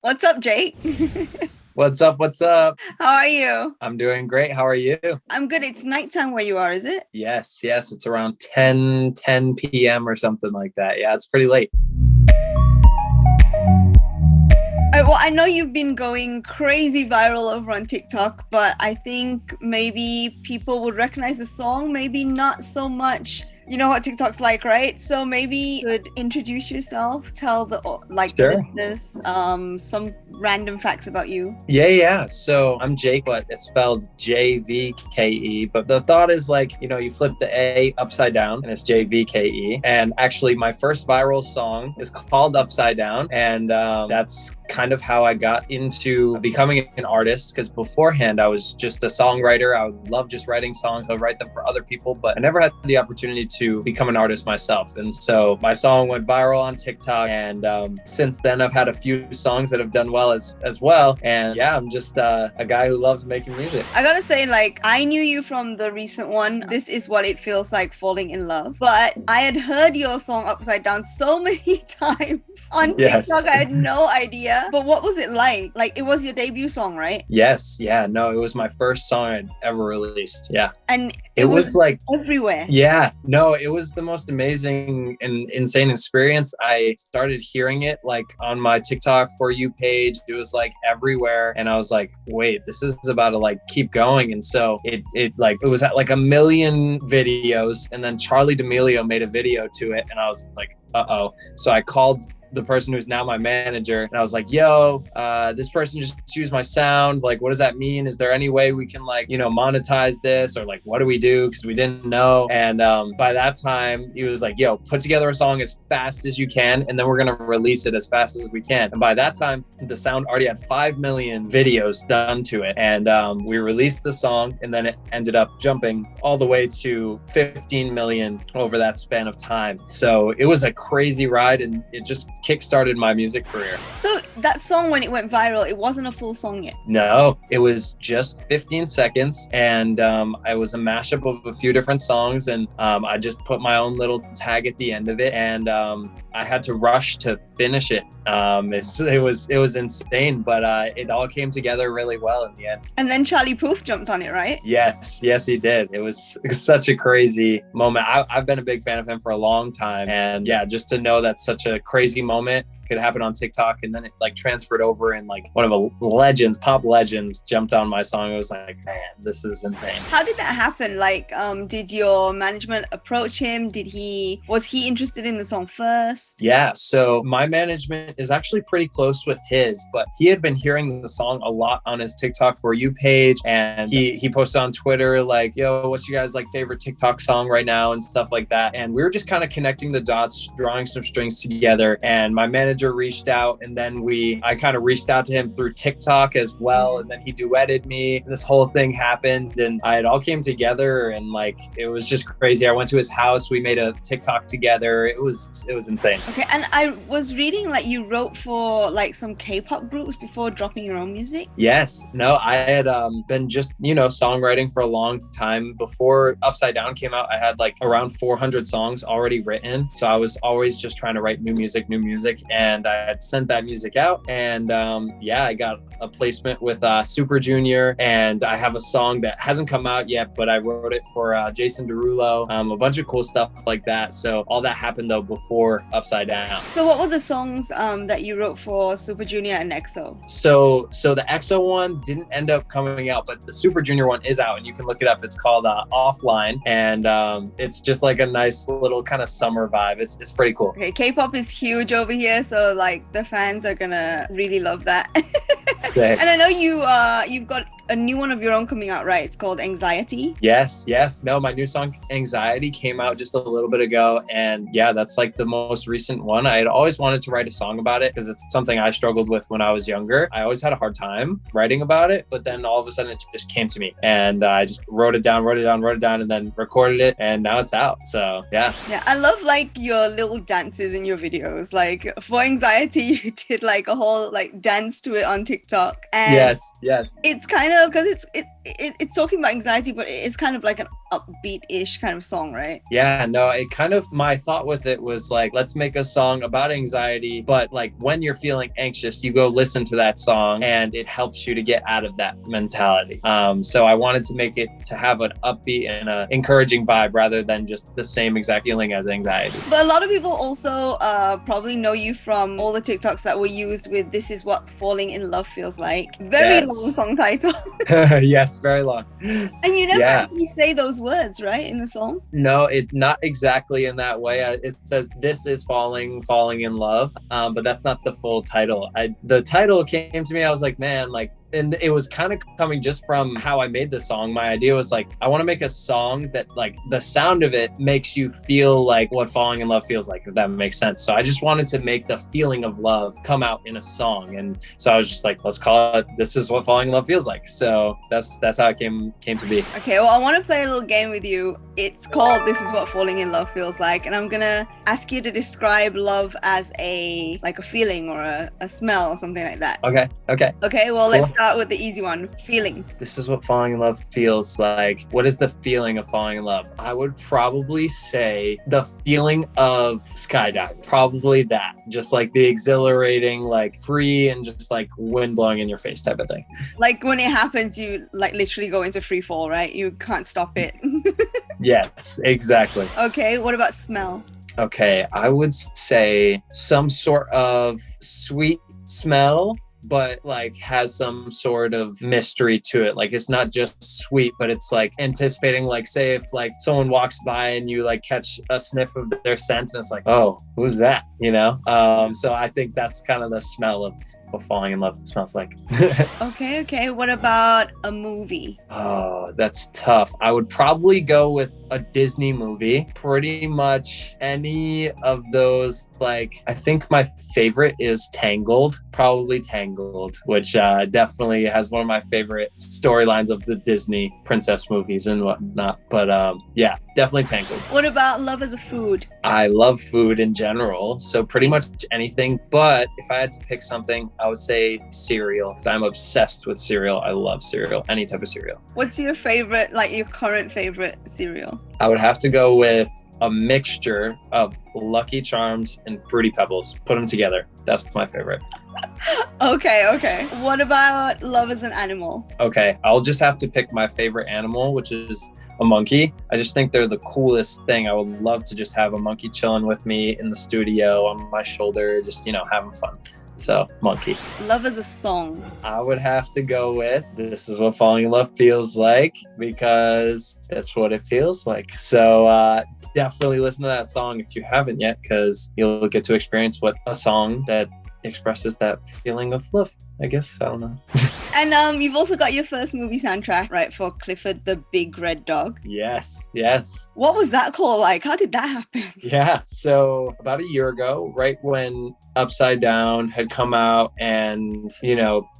What's up, Jake? What's up? What's up? How are you? I'm doing great. How are you? I'm good. It's nighttime where you are, is it? Yes. It's around 10 p.m. or something like that. Yeah, it's pretty late. Well, I know you've been going crazy viral over on TikTok, but I think maybe people would recognize the song, maybe not so much. You know what TikTok's like, right? So maybe you could introduce yourself, tell the Sure. listeners some random facts about you. Yeah. So I'm Jake, but it's spelled JVKE. But the thought is like, you flip the A upside down and it's JVKE. And actually, my first viral song is called Upside Down. And that's kind of how I got into becoming an artist. Because beforehand, I was just a songwriter. I would love just writing songs. I would write them for other people, but I never had the opportunity to become an artist myself. And so my song went viral on TikTok. And since then, I've had a few songs that have done well as well. And yeah, I'm just a guy who loves making music. I gotta say, like, I knew you from the recent one. This is what it feels like falling in love. But I had heard your song Upside Down so many times on Yes. TikTok. I had no idea. But what was it like? Like, it was your debut song, right? Yes. Yeah. No, it was my first song I'd ever released. Yeah. And It was like, everywhere. yeah, no, it was the most amazing and insane experience. I started hearing it like on my TikTok For You page. It was like everywhere. And I was like, wait, this is about to like keep going. And so it was at like a million videos. And then Charlie D'Amelio made a video to it. And I was like, uh-oh. So I called the person who's now my manager, and I was like, yo, this person just used my sound. Like, what does that mean? Is there any way we can like, monetize this, or like, what do we do? Because we didn't know. And by that time, he was like, yo, put together a song as fast as you can, and then we're gonna release it as fast as we can. And by that time, the sound already had 5 million videos done to it. And we released the song, and then it ended up jumping all the way to 15 million over that span of time. So it was a crazy ride, and it just kickstarted my music career. So that song, when it went viral, it wasn't a full song yet. No, it was just 15 seconds, and I was a mashup of a few different songs, and I just put my own little tag at the end of it, and I had to rush to finish it. It was insane, but it all came together really well in the end. And then Charlie Puth jumped on it, right? Yes, he did. It was such a crazy moment. I've been a big fan of him for a long time, and yeah, just to know that such a crazy moment could happen on TikTok, and then it like transferred over, and like one of the pop legends jumped on my song. It was like, man, this is insane. How did that happen? Like, did your management approach him? Was he interested in the song first? Yeah, so my management is actually pretty close with his, but he had been hearing the song a lot on his TikTok For You page, and he posted on Twitter like, yo, what's your guys like favorite TikTok song right now, and stuff like that. And we were just kind of connecting the dots, drawing some strings together, and my manager reached out, and then I kind of reached out to him through TikTok as well, and then he duetted me. This whole thing happened, and it all came together, and like it was just crazy. I went to his house, we made a TikTok together. It was insane. Okay, and I was reading like you wrote for like some K-pop groups before dropping your own music. Yes. No, I had been just, songwriting for a long time. Before Upside Down came out, I had like around 400 songs already written. So I was always just trying to write new music. And I had sent that music out. And I got a placement with Super Junior. And I have a song that hasn't come out yet, but I wrote it for Jason Derulo, a bunch of cool stuff like that. So all that happened though before Upside Down. So what were the songs that you wrote for Super Junior and EXO? So the EXO one didn't end up coming out, but the Super Junior one is out, and you can look it up. It's called Offline, and it's just like a nice little kind of summer vibe. It's pretty cool. Okay, K-pop is huge over here, so like the fans are gonna really love that. And I know you've got a new one of your own coming out, right? It's called Anxiety. Yes. No, my new song Anxiety came out just a little bit ago, and yeah, that's like the most recent one. I had always wanted to write a song about it because it's something I struggled with when I was younger. I always had a hard time writing about it, but then all of a sudden it just came to me, and I just wrote it down, and then recorded it, and now it's out. So yeah, I love like your little dances in your videos. Like for Anxiety, you did like a whole like dance to it on TikTok, and yes, it's kind of because it's talking about anxiety, but it's kind of like an upbeat-ish kind of song, right? Yeah, no, it kind of, my thought with it was like, let's make a song about anxiety, but like when you're feeling anxious, you go listen to that song and it helps you to get out of that mentality. So I wanted to make it to have an upbeat and a encouraging vibe rather than just the same exact feeling as anxiety. But a lot of people also probably know you from all the TikToks that were used with "This Is What Falling in Love Feels Like." Very long song title. Yes, very long. And you never actually say those words, right, in the song? No, it not exactly in that way. It says "This is falling in love," but that's not the full title. The title came to me. I was like, man, like, and it was kind of coming just from how I made the song. My idea was like, I want to make a song that like the sound of it makes you feel like what falling in love feels like, if that makes sense. So I just wanted to make the feeling of love come out in a song. And so I was just like, let's call it "This Is What Falling in Love Feels Like." So that's how it came to be. Okay, well, I want to play a little game with you. It's called "This Is What Falling in Love Feels Like," and I'm gonna ask you to describe love as a feeling or a smell or something like that. Okay, well, let's start with the easy one. Feeling. This is what falling in love feels like. What is the feeling of falling in love? I would probably say the feeling of skydiving. Probably that. Just like the exhilarating, like free and just like wind blowing in your face type of thing. Like when it happens, you like literally go into free fall, right? You can't stop it. Yes, exactly. Okay, what about smell? Okay, I would say some sort of sweet smell, but like has some sort of mystery to it. Like it's not just sweet, but it's like anticipating, like say if like someone walks by and you like catch a sniff of their scent and it's like, oh, who's that? You know? So I think that's kind of the smell of what falling in love smells like. Okay. What about a movie? Oh, that's tough. I would probably go with a Disney movie. Pretty much any of those. Like, I think my favorite is Tangled. Probably Tangled, which definitely has one of my favorite storylines of the Disney princess movies and whatnot. But yeah, definitely Tangled. What about love as a food? I love food in general, so pretty much anything. But if I had to pick something, I would say cereal, because I'm obsessed with cereal. I love cereal, any type of cereal. What's your favorite, like your current favorite cereal? I would have to go with a mixture of Lucky Charms and Fruity Pebbles. Put them together. That's my favorite. Okay. What about love as an animal? Okay, I'll just have to pick my favorite animal, which is a monkey. I just think they're the coolest thing. I would love to just have a monkey chilling with me in the studio on my shoulder, just, having fun. So, monkey. Love as a song. I would have to go with This Is What Falling in Love Feels Like, because that's what it feels like. So definitely listen to that song if you haven't yet, because you'll get to experience what a song that expresses that feeling of love, I guess. I don't know. And you've also got your first movie soundtrack, right, for Clifford the Big Red Dog? Yes. What was that call like? How did that happen? Yeah, so about a year ago, right when Upside Down had come out and,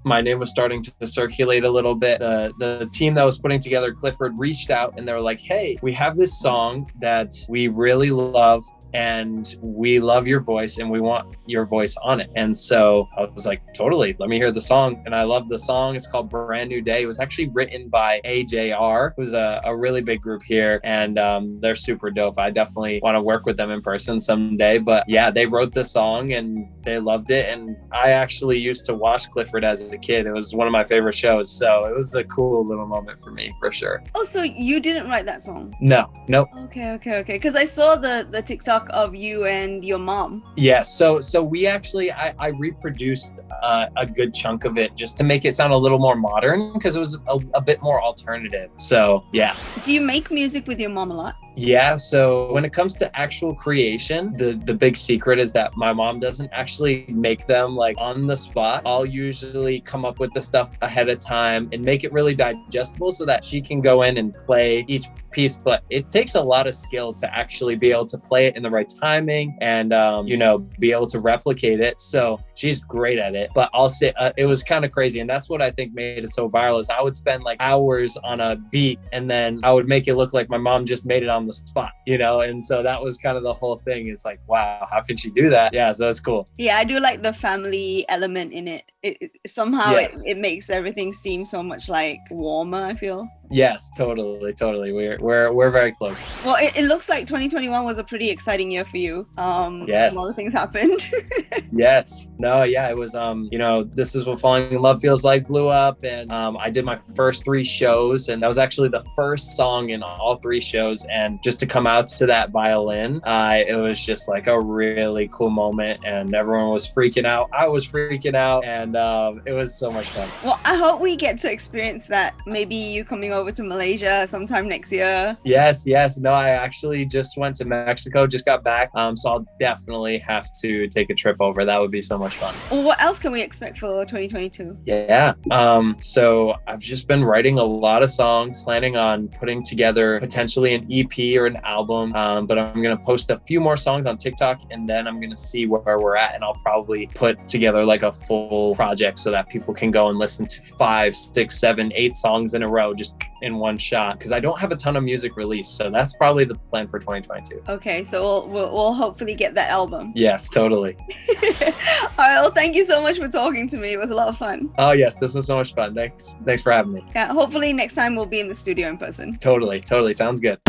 my name was starting to circulate a little bit, the team that was putting together Clifford reached out and they were like, hey, we have this song that we really love and we love your voice and we want your voice on it. And so I was like, totally, let me hear the song. And I love the song. It's called Brand New Day. It was actually written by AJR, who's a really big group here, and they're super dope. I definitely want to work with them in person someday. But yeah, they wrote the song and they loved it. And I actually used to watch Clifford as a kid. It was one of my favorite shows. So it was a cool little moment for me, for sure. Oh, so you didn't write that song? No, nope. Okay. Because I saw the TikTok of you and your mom. Yeah, so we actually, I reproduced a good chunk of it just to make it sound a little more modern, because it was a bit more alternative. So yeah. Do you make music with your mom a lot? Yeah, so when it comes to actual creation, the big secret is that my mom doesn't actually make them like on the spot. I'll usually come up with the stuff ahead of time and make it really digestible so that she can go in and play each piece. But it takes a lot of skill to actually be able to play it in the right timing and, be able to replicate it. So she's great at it. But I'll say it was kind of crazy. And that's what I think made it so viral, is I would spend like hours on a beat and then I would make it look like my mom just made it on on the spot, you know? And so that was kind of the whole thing. It's like, wow, how can she do that? Yeah, so it's cool. Yeah, I do like the family element in it. Somehow Yes. it makes everything seem so much like warmer, I feel. Yes, totally. We're very close. Well, it looks like 2021 was a pretty exciting year for you. Yes. A lot of things happened. Yes. No, yeah, it was, you know, This Is What Falling in Love Feels Like blew up, and I did my first 3 shows, and that was actually the first song in all 3 shows. And just to come out to that violin, it was just like a really cool moment, and everyone was freaking out. I was freaking out, and it was so much fun. Well, I hope we get to experience that. Maybe you coming over to Malaysia sometime next year. Yes. No, I actually just went to Mexico, just got back. So I'll definitely have to take a trip over. That would be so much fun. Well, what else can we expect for 2022? Yeah. So I've just been writing a lot of songs, planning on putting together potentially an EP or an album. But I'm going to post a few more songs on TikTok, and then I'm going to see where we're at. And I'll probably put together like a full project so that people can go and listen to 5, 6, 7, 8 songs in a row just in one shot, because I don't have a ton of music released. So that's probably the plan for 2022. Okay, so we'll hopefully get that album. Yes, totally. All right, well, thank you so much for talking to me. It was a lot of fun. Oh yes, this was so much fun. Thanks for having me. Yeah, hopefully next time we'll be in the studio in person. Totally. Sounds good.